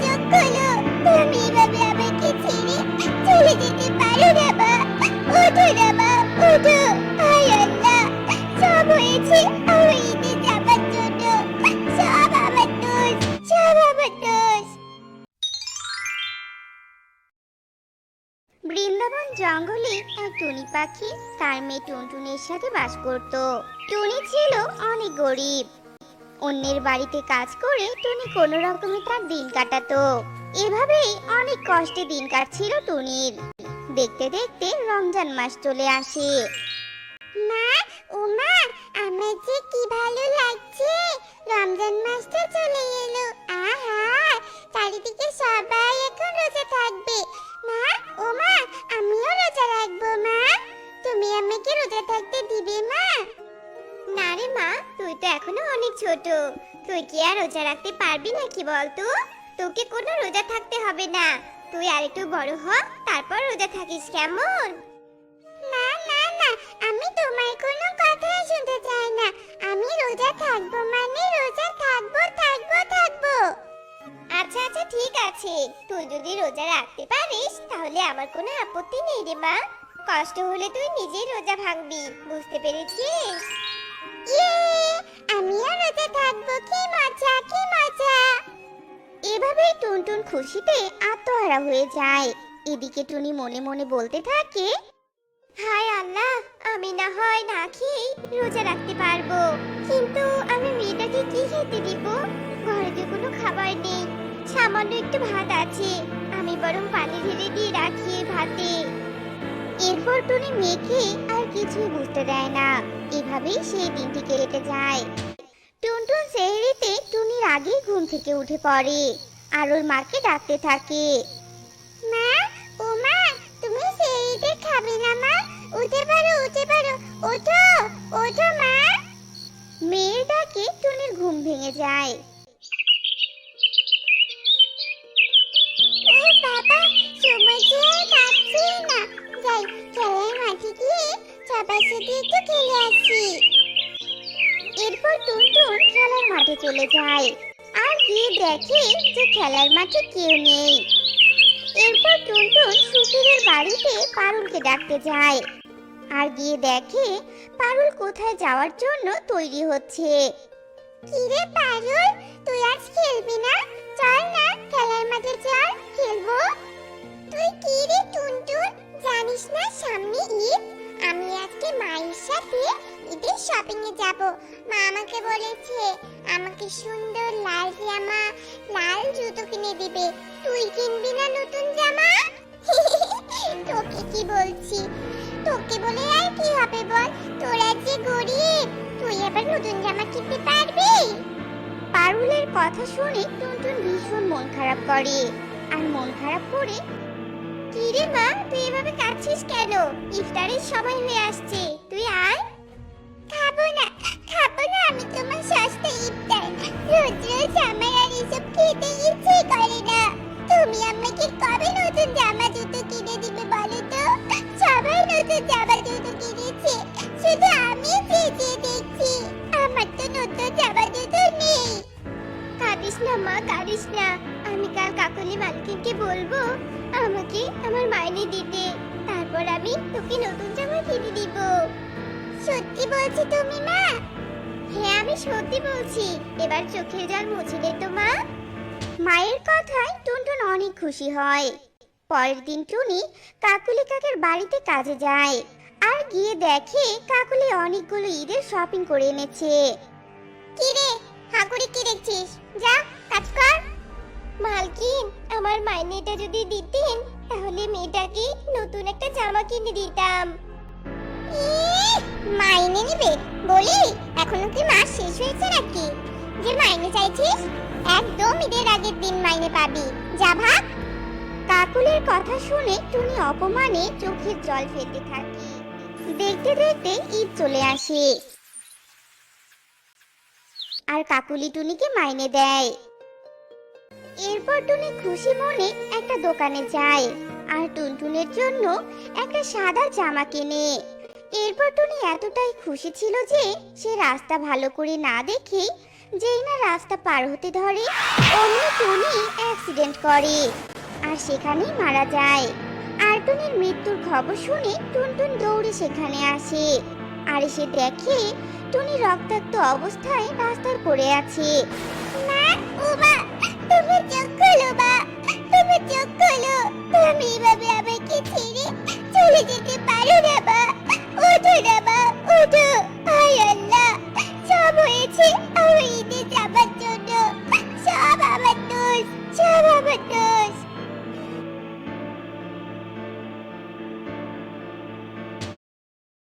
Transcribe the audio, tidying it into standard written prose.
চোখ খোলো। তুমি এভাবে আমাকে ছেড়ে চলে যেতে পারো না মা। ওঠো না মা, ওঠো। হায় আল্লাহ, সব হয়েছে আমার ঈদে যাবার জন্য। সব আমার দোষ, সব আমার দোষ। বৃন্দাবন জঙ্গলে এক টুনি পাখি তার মেয়ে টুনটুনির সাথে বাস করত। টুনি ছিল অনেক গরিব। অন্যের বাড়িতে কাজ করে টুনি কোনো রকমে তার দিন কাটাতো। এভাবেই অনেক কষ্টে দিন কাটছিল টুনির। দেখতে দেখতে রমজান মাস চলে আসে। মা, ও মা, আমার যে কি ভালো লাগছে। রমজান মাসটা চলে এলো। আহা, চারিদিকে সবাই এখন রোজা থাকবে। মা, ও মা, আমিও রোজা রাখবো। মা, তুমি আমাকে রোজা থাকতে দিবে মা? না রে মা, তুই তো এখনো অনেক ছোট। তুই কি আর রোজা রাখতে পারবি নাকি বলতো? তোকে কোনো রোজা থাকতে হবে না। তুই আরেকটু বড় হ, তারপর রোজা থাকিস, কেমন? না না না, আমি তোমার কোনো কথাই শুনতে চাই না। আমি রোজা থাকবো মানে রোজা থাকবো থাকবো থাকবো। আচ্ছা আচ্ছা, ঠিক আছে। তুই যদি রোজা রাখতে পারিস তাহলে আমার কোনো আপত্তি নেই রে মা। কষ্ট হলে তুই নিজেই রোজা ভাঙবি, বুঝতে পেরেছিস? ইয়ে, আমিও রোজা থাকবো। কি মজা, কি মজা। এভাবেই টুনটুন খুশিতে আত্মহারা হয়ে যায়। এদিকে টুনি মনে মনে বলতে থাকে, হায় আল্লাহ, আমি না হয় না খেয়ে রোজা রাখতে পারবো, কিন্তু আমি মেয়েটাকে কি খেতে দিব? ঘরে তো কোনো খাবার নেই, সামান্য একটু ভাত আছে। আমি বরং পানি ঢেলে দিয়ে রাখি ভাতে। এরপর টুনি মেয়েকে আর কিছুই বুঝতে দেয় না। এভাবেই সেই দিনটি কেটে যায়। টুনটুন সেহরিতে টুনির আগেই ঘুম থেকে উঠে পড়ে আর ওর মাকে ডাকতে থাকে, মা, ও মা, তুমি সেহরিতে খাবে না মা? উঠে পড়ো, উঠে পড়ো, ওঠো, ওঠো মা। মেয়ের ডাকে টুনির ঘুম ভেঙে যায়। ও বাবা, সময় যে আর কাটছে না। যাই, খেলার মাঠে গিয়ে সবার সাথে একটু খেলে আসি। এরপর টুনটুন খেলার মাঠে চলে যায় আর গিয়ে দেখে যে খেলার মাঠে কেউ নেই। এরপর টুনটুন সুখীদের বাড়িতে পারুলকে ডাকতে যায় আর গিয়ে দেখে পারুল কোথায় যাওয়ার জন্য তৈরি হচ্ছে। কিরে পারুল, তুই আজ খেলবি না? চল না, খেলার মাঠে চল, খেলবো। তুই কি রে টুনটুন, জানিস না সামনে ঈদ? আমি আজকে মায়ের সাথে ঈদের শপিং এ যাব। মা আমাকে বলেছে আমাকে সুন্দর লাল জামা, লাল জুতো কিনে দিবে। তুই কিনবি না নতুন জামা? তোকে কি বলছি, তোকে বলে আর কি হবে বল? তোরা যে গরিব, তুই আবার নতুন জামা কিনতে পারবি? পারুলের কথা শুনে টুনটুন ভীষণ মন খারাপ করে আর মন খারাপ করে, কি রে মা, তুই এভাবে কাঁদছিস কেন? ইফতারের সময় হয়ে আসছে, তুই আয়। খাবো না, খাবো না আমি তোমার সস্তা ইফতার। রোজ রোজ আমার আর এসব খেতে ইচ্ছে করে না। তুমি আমাকে কবে নতুন জামা জুতো কিনে দিবে বলো তো? সবাই নতুন জামা জুতো কিনেছে, শুধু আমি চেয়ে দেখছি আমার তো নতুন জামা জুতো নেই। কাঁদিস না মা, কাঁদিস না। আমি কাল কাকলি মালকিনকে বলবো আমাকে আমার মাইনে দিতে, তারপর আমি তোকে নতুন জামা কিনে দিব। সত্যি বলছি তুমি মা? হ্যাঁ, আমি সত্যি বলছি। এবার চোখের জল মুছে দে তো মা। মায়ের কথায় টুনটুন অনেক খুশি হয়। পরের দিন টুনি কাকুলি কাকের বাড়িতে কাজে যায় আর গিয়ে দেখে কাকুলি অনেকগুলো ঈদের শপিং করে এনেছে। কি রে, হাগুড়ি কি দেখছিস? যা কাজ কর। মালকিন, আমার মাইনেটা যদি দিতেন তাহলে মেয়েটাকে নতুন একটা জামা কিনে দিতাম। মাইনে নিবে বলি? এখনো কি মাস শেষ হয়েছে নাকি যে মাইনে চাইছিস? একদম ঈদের আগের দিন মাইনে পাবি, যা ভাগ। কাকুলির কথা শুনে টুনি অপমানে চোখের জল ফেলতে থাকে। দেখতে দেখতে ঈদ চলে আসে আর কাকুলি টুনিকে মাইনে দেয়। এরপর টুনি খুশি মনে একটা দোকানে যায় আর টুনটুনের জন্য একটা সাদা জামা কেনে। এরপর টুনি এতটাই খুশি ছিল যে সে রাস্তা ভালো করে না দেখে যেই না রাস্তা পার হতে ধরে অমনি টুনি অ্যাক্সিডেন্ট করে আর সেখানেই মারা যায়। আর টুনির মৃত্যুর খবর শুনে টুনটুন দৌড়ে সেখানে আসে আর এসে দেখে টুনি রক্তাক্ত অবস্থায় রাস্তায় পড়ে আছে। মা, ও মা, তুমি চোখ খোলো মা, তুমি চোখ খোলো। তুমি এভাবে আমাকে ছেড়ে চলে যেতে পারো না মা, ওঠো না